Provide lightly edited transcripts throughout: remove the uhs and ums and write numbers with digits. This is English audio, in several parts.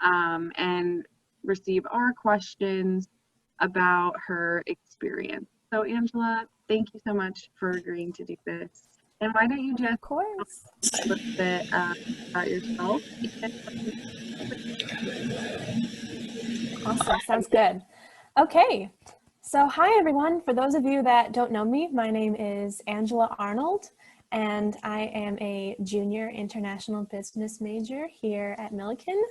and receive our questions about her experience. So Angela, thank you so much for agreeing to do this. And why don't you just Of course. a little bit about yourself? Awesome. Sounds good. Okay. So hi, everyone. For those of you that don't know me, my name is Angela Arnold, and I am a junior international business major here at Millikin.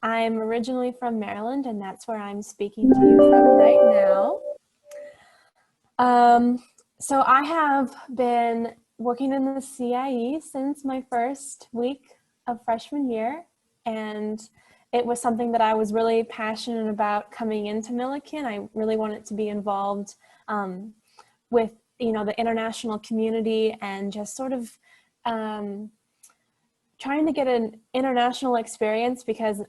I'm originally from Maryland, and that's where I'm speaking to you from right now. So I have been working in the CIE since my first week of freshman year, and it was something that I was really passionate about coming into Millikin. I really wanted to be involved with, the international community and just sort of trying to get an international experience because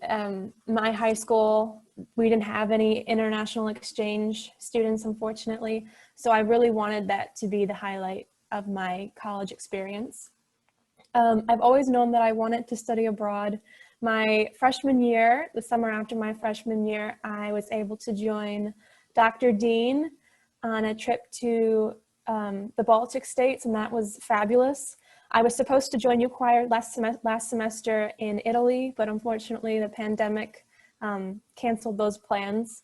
my high school, we didn't have any international exchange students, unfortunately. So I really wanted that to be the highlight of my college experience. I've always known that I wanted to study abroad. My freshman year, the summer after my freshman year, I was able to join Dr. Dean on a trip to the Baltic states, and that was fabulous. I was supposed to join UChoir last semester in Italy, but unfortunately the pandemic canceled those plans.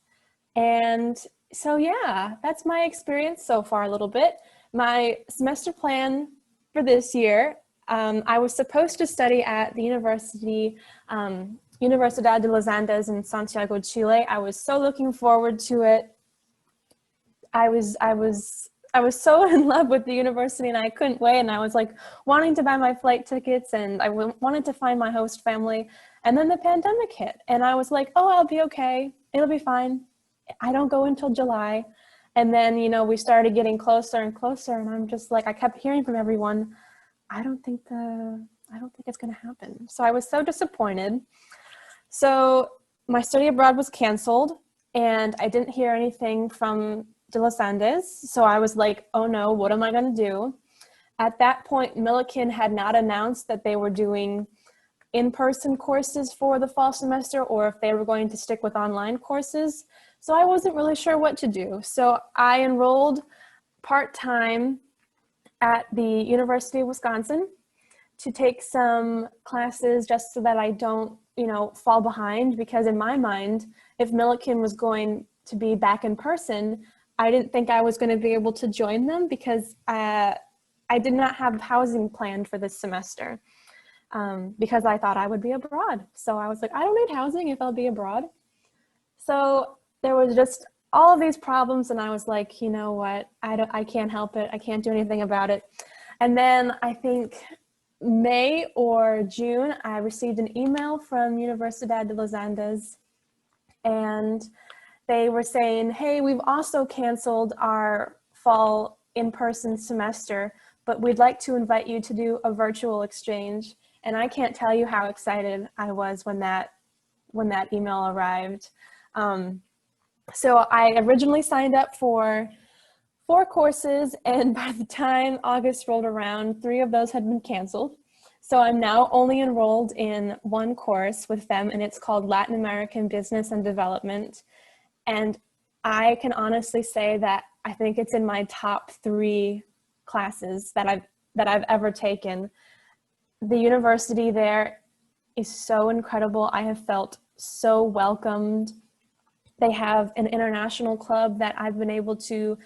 And so yeah, that's my experience so far a little bit. My semester plan for this year, I was supposed to study at the Universidad de los Andes in Santiago, Chile. I was so looking forward to it. I was so in love with the university and I couldn't wait, and I was like wanting to buy my flight tickets and I wanted to find my host family, and then the pandemic hit and I was like, oh, I'll be okay, it'll be fine, I don't go until July. And then we started getting closer and closer, and I'm just like, I kept hearing from everyone, I don't think it's going to happen. So I was so disappointed. So my study abroad was canceled and I didn't hear anything from De Los Andes. So I was like, oh no, what am I going to do? At that point, Millikin had not announced that they were doing in-person courses for the fall semester or if they were going to stick with online courses. So I wasn't really sure what to do. So I enrolled part-time at the University of Wisconsin to take some classes just so that I don't, fall behind, because in my mind, if Millikin was going to be back in person, I didn't think I was going to be able to join them because I did not have housing planned for this semester because I thought I would be abroad. So I was like, I don't need housing if I'll be abroad. So there was just all of these problems, and I was like, you know what, I can't help it. I can't do anything about it. And then I think May or June, I received an email from Universidad de los Andes, and they were saying, hey, we've also canceled our fall in-person semester, but we'd like to invite you to do a virtual exchange. And I can't tell you how excited I was when that email arrived. So I originally signed up for 4 courses, and by the time August rolled around, 3 of those had been canceled. So I'm now only enrolled in 1 course with them, and it's called Latin American Business and Development. And I can honestly say that I think it's in my top 3 classes that I've ever taken. The university there is so incredible. I have felt so welcomed. They have an international club that I've been able to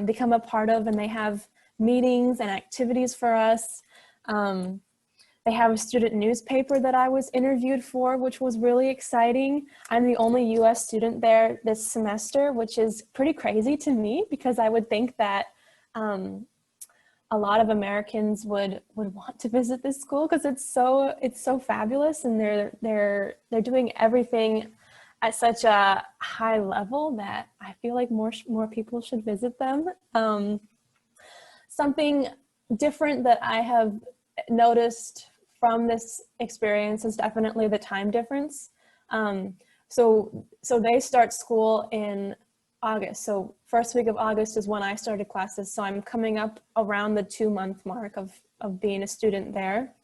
become a part of, and they have meetings and activities for us. They have a student newspaper that I was interviewed for, which was really exciting. I'm the only US student there this semester, which is pretty crazy to me because I would think that a lot of Americans would want to visit this school because it's so fabulous, and they're doing everything at such a high level that I feel like more people should visit them. Something different that I have noticed from this experience is definitely the time difference. So they start school in August. So first week of August is when I started classes. So I'm coming up around the 2-month mark of being a student there.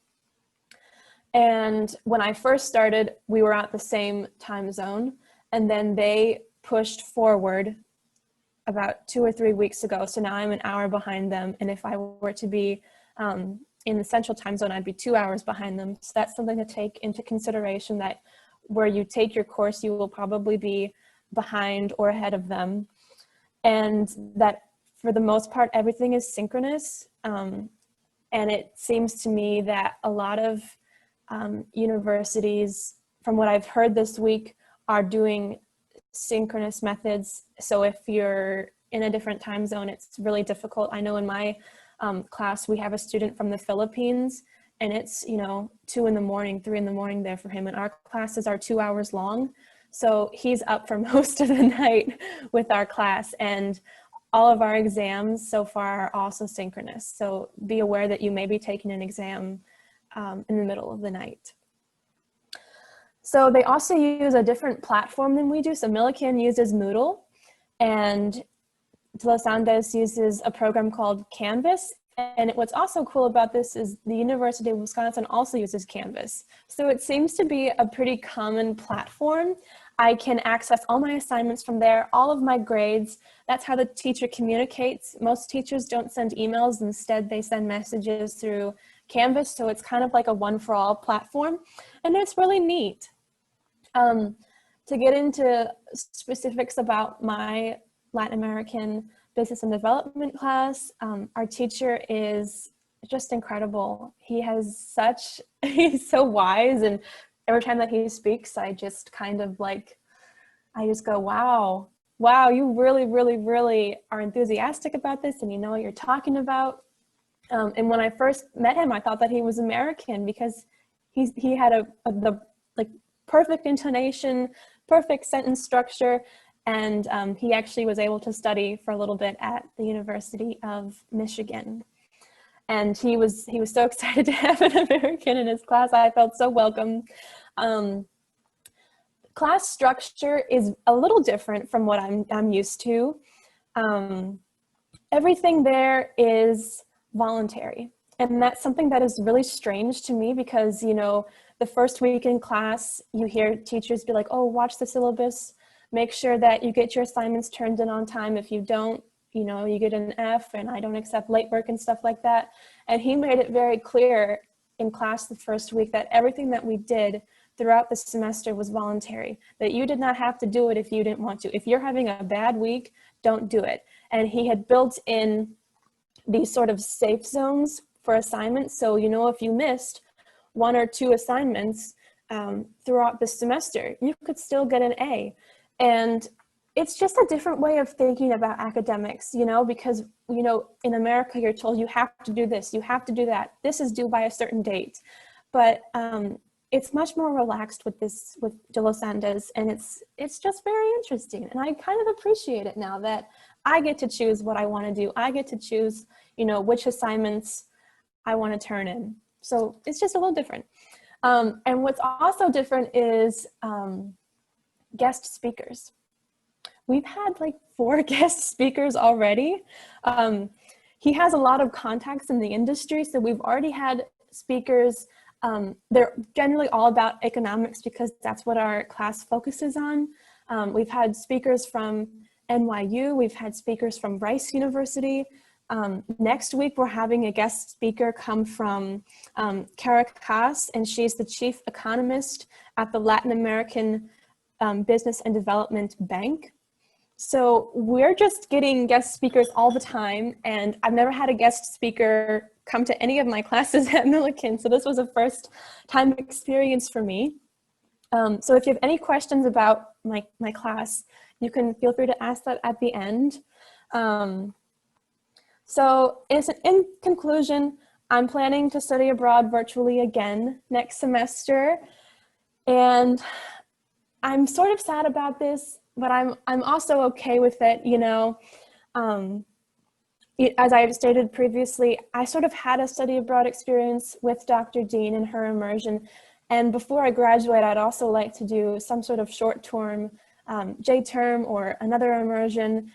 And when I first started, we were at the same time zone, and then they pushed forward about 2 or 3 weeks ago. So now I'm an hour behind them. And if I were to be in the central time zone, I'd be 2 hours behind them. So that's something to take into consideration, that where you take your course, you will probably be behind or ahead of them. And that for the most part, everything is synchronous. And it seems to me that a lot of universities, from what I've heard this week, are doing synchronous methods. So if you're in a different time zone, it's really difficult. I know in my class, we have a student from the Philippines, and it's, 2 in the morning, 3 in the morning there for him. And our classes are 2 hours long. So he's up for most of the night with our class. And all of our exams so far are also synchronous. So be aware that you may be taking an exam in the middle of the night. So they also use a different platform than we do. So Millikin uses Moodle, and De Los Andes uses a program called Canvas. And what's also cool about this is the University of Wisconsin also uses Canvas. So it seems to be a pretty common platform. I can access all my assignments from there, all of my grades. That's how the teacher communicates. Most teachers don't send emails. Instead, they send messages through Canvas. So it's kind of like a one-for-all platform. And it's really neat. To get into specifics about my Latin American Business and Development class, our teacher is just incredible. He's so wise, and every time that he speaks, I just go, wow, you really, really, really are enthusiastic about this, and you know what you're talking about. And when I first met him, I thought that he was American, because he had the perfect intonation, perfect sentence structure. And he actually was able to study for a little bit at the University of Michigan. And he was so excited to have an American in his class. I felt so welcome. Class structure is a little different from what I'm used to. Everything there is voluntary. And that's something that is really strange to me, because, the first week in class, you hear teachers be like, oh, watch the syllabus, make sure that you get your assignments turned in on time. If you don't, you get an F, and I don't accept late work and stuff like that. And he made it very clear in class the first week that everything that we did throughout the semester was voluntary, that you did not have to do it if you didn't want to. If you're having a bad week, don't do it. And he had built in these sort of safe zones for assignments. So, if you missed 1 or 2 assignments throughout the semester, you could still get an A. And it's just a different way of thinking about academics, because, in America, you're told you have to do this, you have to do that, this is due by a certain date. But it's much more relaxed with De Los Andes, and it's just very interesting. And I kind of appreciate it now that I get to choose what I want to do. I get to choose, which assignments I want to turn in. So it's just a little different. And what's also different is guest speakers. We've had 4 guest speakers already. He has a lot of contacts in the industry, so we've already had speakers. They're generally all about economics, because that's what our class focuses on. We've had speakers from NYU, we've had speakers from Rice University. Next week, we're having a guest speaker come from Caracas, and she's the chief economist at the Latin American Business and Development Bank. So we're just getting guest speakers all the time, and I've never had a guest speaker come to any of my classes at Millikin, so this was a first time experience for me. So if you have any questions about my class, you can feel free to ask that at the end. So in conclusion, I'm planning to study abroad virtually again next semester, and I'm sort of sad about this, but I'm also okay with it. As I've stated previously, I sort of had a study abroad experience with Dr. Dean and her immersion, and before I graduate, I'd also like to do some sort of short-term J-term or another immersion.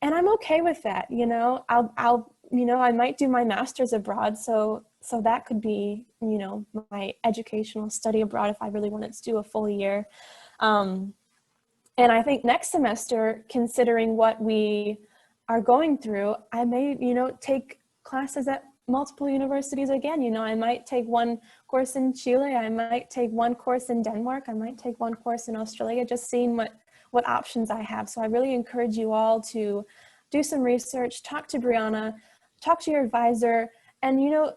And I'm okay with that, I might do my master's abroad, so So that could be, you know, my educational study abroad if I really wanted to do a full year. And I think next semester, considering what we are going through, I may, you know, take classes at multiple universities again. You know, I might take one course in Chile, I might take one course in Denmark, I might take one course in Australia, just seeing what options I have. So I really encourage you all to do some research, talk to Brianna, talk to your advisor, and, you know,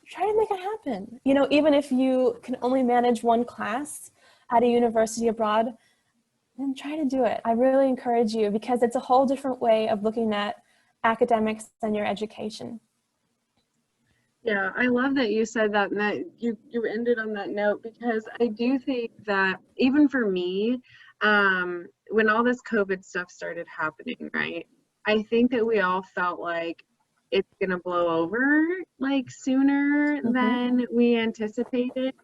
try to make it happen. You know, even if you can only manage one class at a university abroad, then try to do it. I really encourage you, because it's a whole different way of looking at academics and your education. Yeah, I love that you said that, and that you ended on that note, because I do think that even for me, when all this COVID stuff started happening, right? I think that we all felt like it's gonna blow over like sooner than we anticipated.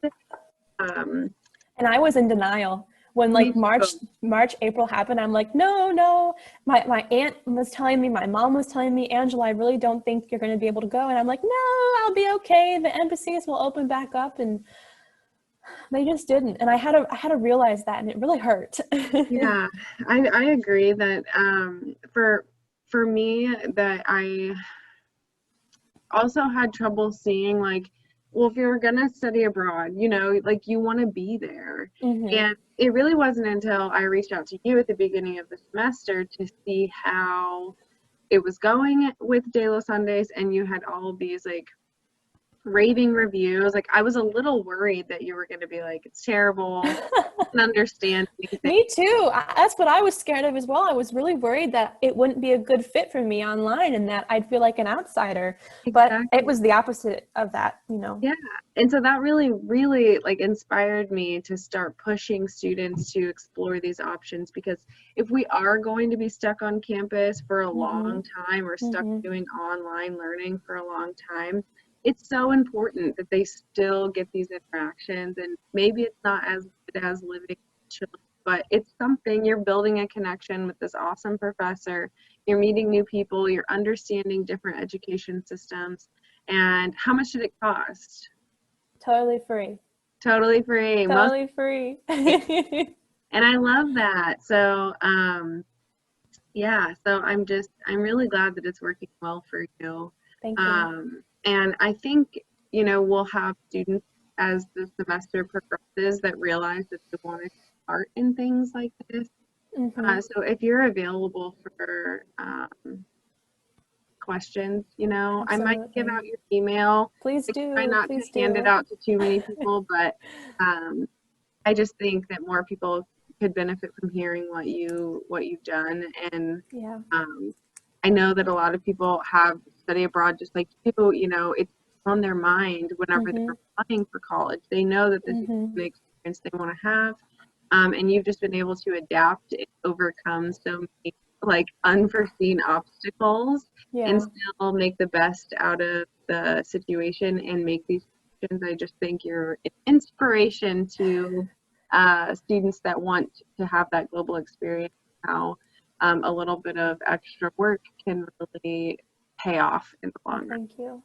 Um, And I was in denial when me like March, April happened. I'm like, no. My aunt was telling me, my mom was telling me, Angela, I really don't think you're going to be able to go. And I'm like, no, I'll be okay. The embassies will open back up. And they just didn't. And I had to realize that, and it really hurt. Yeah, I agree that for me, that I also had trouble seeing, like, well, if you're gonna study abroad, you know, like, you want to be there. And it really wasn't until I reached out to you at the beginning of the semester to see how it was going with De Los Andes, and you had all of these like raving reviews. Like, I was a little worried that you were going to be like, it's terrible, and understand anything. Me too. That's what I was scared of as well. I was really worried that it wouldn't be a good fit for me online and that I'd feel like an outsider. But Exactly. it was the opposite of that, you know. Yeah. And so that really like inspired me to start pushing students to explore these options, because if we are going to be stuck on campus for a long time, or stuck doing online learning for a long time, it's so important that they still get these interactions. And maybe it's not as good as living in Chile, but it's something. You're building a connection with this awesome professor, you're meeting new people, you're understanding different education systems. And how much did it cost? Totally free. Totally free. Totally free. And I love that. So yeah, so I'm really glad that it's working well for you. Thank you. And I think, you know, we'll have students as the semester progresses that realize that they want to take part in things like this. So if you're available for questions, you know, I might give out your email. Please I do. try not Please to hand do. it out to too many people, but I just think that more people could benefit from hearing what you've done. And Yeah. I know that a lot of people have study abroad just like you. You know, it's on their mind whenever they're applying for college. They know that this is the experience they want to have. And you've just been able to adapt and overcome so many like unforeseen obstacles, and still make the best out of the situation and make these decisions. I just think you're an inspiration to students that want to have that global experience. How a little bit of extra work can really pay off in the long run. Thank you.